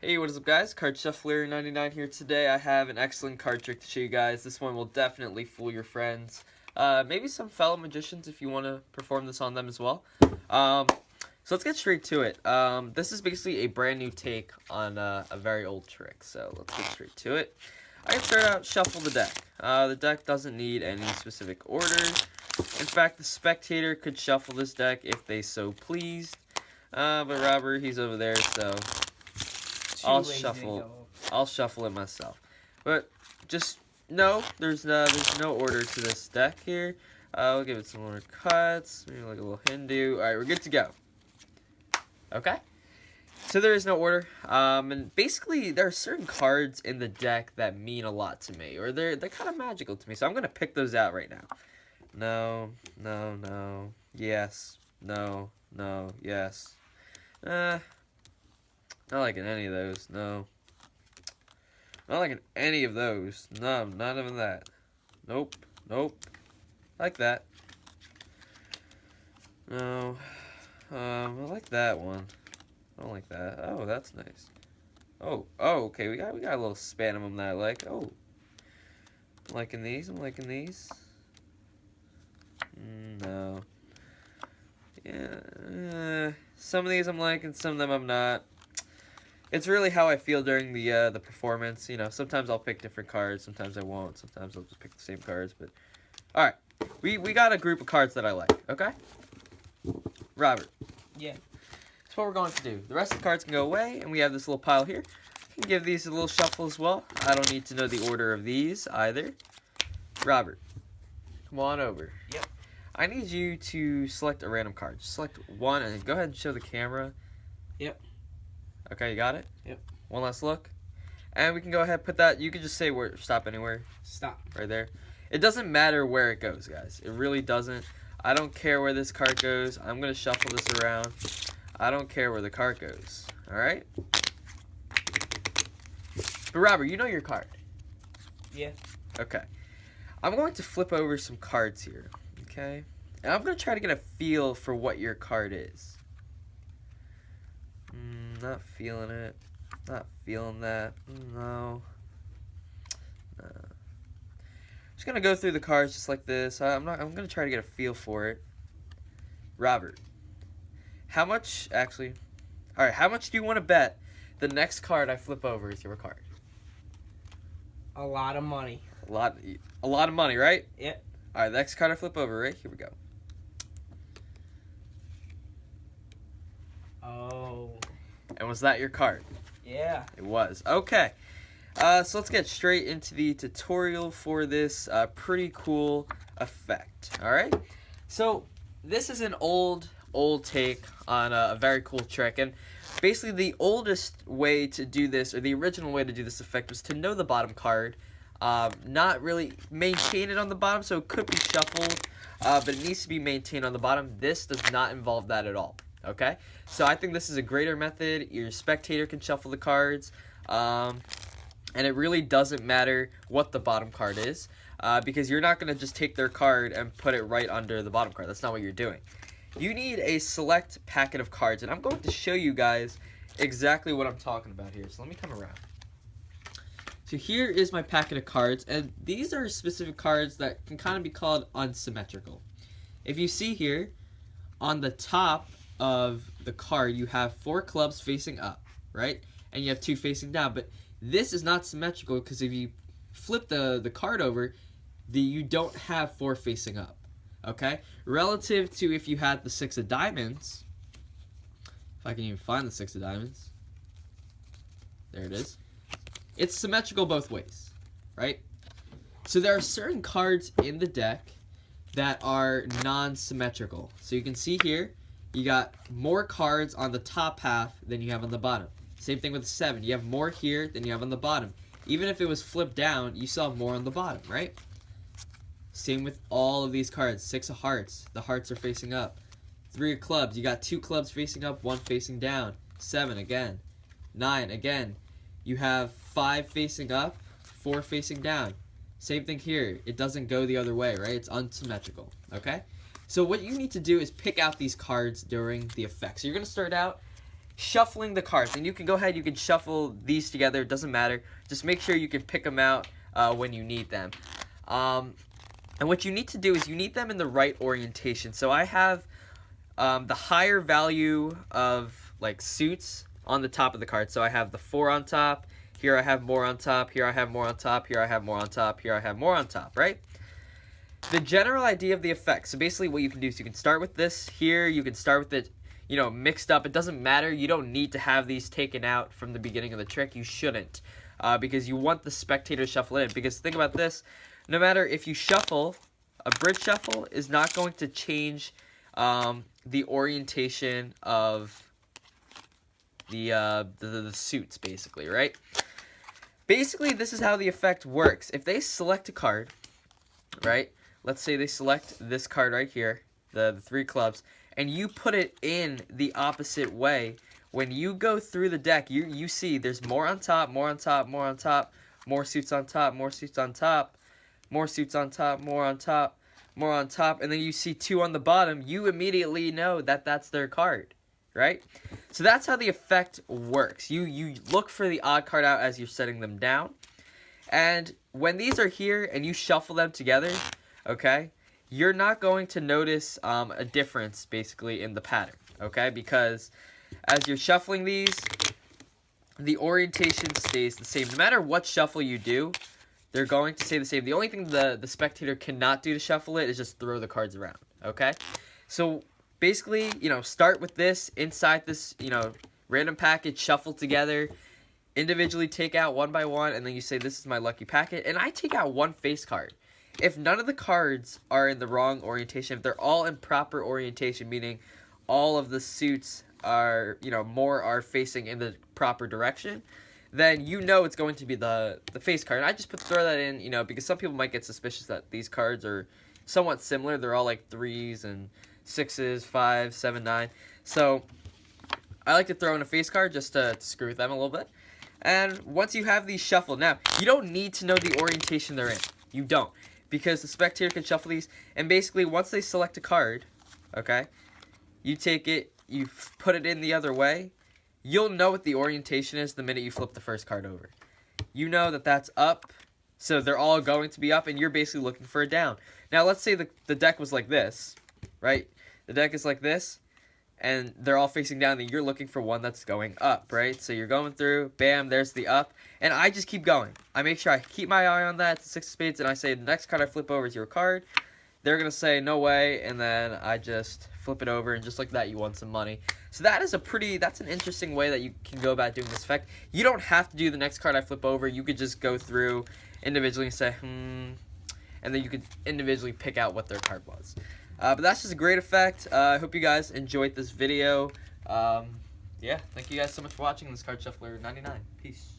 Hey, what is up guys? Card Shuffler 99 here today. I have an excellent card trick to show you guys. This one will definitely fool your friends. Maybe some fellow magicians if you want to perform this on them as well. So let's get straight to it. This is basically a brand new take on a very old trick. So let's get straight to it. I can start out, shuffle the deck. The deck doesn't need any specific order. In fact, the spectator could shuffle this deck if they so pleased. But Robert, he's over there, so I'll shuffle it myself. But just no, there's no order to this deck here. We'll give it some more cuts, maybe like a little Hindu. All right, we're good to go. Okay. So there is no order, and basically there are certain cards in the deck that mean a lot to me, or they're kind of magical to me. So I'm gonna pick those out right now. No, no, no, yes, no, no, yes. Not liking any of those, no. Not liking any of those. No, none of that. Nope, nope. Like that. No. I like that one. I don't like that. Oh, that's nice. Oh, okay. We got a little span of them that I like. Oh. I'm liking these. I'm liking these. No. Yeah. Some of these I'm liking, some of them I'm not. It's really how I feel during the performance. You know, sometimes I'll pick different cards, sometimes I won't. Sometimes I'll just pick the same cards. But all right, we got a group of cards that I like. Okay, Robert. Yeah. That's what we're going to do. The rest of the cards can go away, and we have this little pile here. I can give these a little shuffle as well. I don't need to know the order of these either. Robert, come on over. Yep. I need you to select a random card. Just select one, and go ahead and show the camera. Yep. Okay, you got it? Yep. One last look. And we can go ahead and put that, you can just say where, stop anywhere. Stop. Right there. It doesn't matter where it goes, guys. It really doesn't. I don't care where this card goes. I'm going to shuffle this around. I don't care where the card goes. Alright? But Robert, you know your card. Yeah. Okay. I'm going to flip over some cards here. Okay? And I'm going to try to get a feel for what your card is. Not feeling it. Not feeling that. No. Just gonna go through the cards just like this. I'm gonna try to get a feel for it. Robert, how much actually? All right, how much do you want to bet the next card I flip over is your card? A lot of money. A lot of money, right? Yep. All right, the next card I flip over, right? Here we go. Oh. And was that your card? Yeah. It was. Okay. So let's get straight into the tutorial for this pretty cool effect. All right. So this is an old take on a very cool trick, and basically the oldest way to do this, or the original way to do this effect, was to know the bottom card, not really maintain it on the bottom, so it could be shuffled, but it needs to be maintained on the bottom. This does not involve that at all. Okay, so I think this is a greater method. Your spectator can shuffle the cards, and it really doesn't matter what the bottom card is, because you're not going to just take their card and put it right under the bottom card. That's not what you're doing. You need a select packet of cards, and I'm going to show you guys exactly what I'm talking about here. So let me come around. So here is my packet of cards, and these are specific cards that can kind of be called unsymmetrical. If you see here, on the top of the card, you have 4 clubs facing up, right? And you have 2 facing down, but this is not symmetrical because if you flip the card over, you don't have 4 facing up, okay? Relative to if you had the 6 of diamonds, if I can even find the 6 of diamonds, there it is. It's symmetrical both ways, right? So there are certain cards in the deck that are non-symmetrical. So you can see here, you got more cards on the top half than you have on the bottom. Same thing with 7. You have more here than you have on the bottom. Even if it was flipped down, you saw more on the bottom, right? Same with all of these cards. 6 of hearts. The hearts are facing up. 3 of clubs. You got 2 clubs facing up, 1 facing down. 7 again. 9 again. You have 5 facing up, 4 facing down. Same thing here. It doesn't go the other way, right? It's unsymmetrical, okay? So what you need to do is pick out these cards during the effect. So you're going to start out shuffling the cards. And you can go ahead, you can shuffle these together, it doesn't matter. Just make sure you can pick them out when you need them. And what you need to do is you need them in the right orientation. So I have the higher value of like suits on the top of the card. So I have the 4 on top. Here I have more on top. Here I have more on top. Here I have more on top. Here I have more on top, right? The general idea of the effect. So basically what you can do is you can start with this here. You can start with it, you know, mixed up. It doesn't matter. You don't need to have these taken out from the beginning of the trick. You shouldn't. Because you want the spectator to shuffle in. Because think about this. No matter if you shuffle, a bridge shuffle is not going to change the orientation of the suits, basically, right? Basically, this is how the effect works. If they select a card, right? Let's say they select this card right here, the 3 clubs, and you put it in the opposite way. When you go through the deck, you see there's more on top, more on top, more on top, more suits on top, more suits on top, more suits on top, more on top, more on top, and then you see 2 on the bottom. You immediately know that that's their card, right? So that's how the effect works. You look for the odd card out as you're setting them down. And when these are here and you shuffle them together, okay, you're not going to notice a difference, basically, in the pattern, okay? Because as you're shuffling these, the orientation stays the same. No matter what shuffle you do, they're going to stay the same. The only thing the spectator cannot do to shuffle it is just throw the cards around, okay? So basically, you know, start with this inside this, you know, random package, shuffle together, individually take out one by one, and then you say, this is my lucky packet. And I take out 1 face card. If none of the cards are in the wrong orientation, if they're all in proper orientation, meaning all of the suits are, you know, more are facing in the proper direction, then you know it's going to be the face card. And I just throw that in, you know, because some people might get suspicious that these cards are somewhat similar. They're all like 3s and 6s, 5s, 7, 9. So I like to throw in a face card just to screw with them a little bit. And once you have these shuffled, now you don't need to know the orientation they're in. You don't, because the spectator can shuffle these. And basically, once they select a card, okay, you take it, you put it in the other way. You'll know what the orientation is the minute you flip the first card over. You know that that's up, so they're all going to be up, and you're basically looking for a down. Now, let's say the deck was like this, right? The deck is like this, and they're all facing down, and you're looking for one that's going up, right? So you're going through, bam, there's the up, and I just keep going. I make sure I keep my eye on that, it's 6 of spades, and I say, the next card I flip over is your card. They're going to say, no way, and then I just flip it over, and just like that, you won some money. So that's an interesting way that you can go about doing this effect. You don't have to do the next card I flip over. You could just go through individually and say, and then you could individually pick out what their card was. But that's just a great effect. I hope you guys enjoyed this video. Yeah, thank you guys so much for watching this Card Shuffler 99. Peace.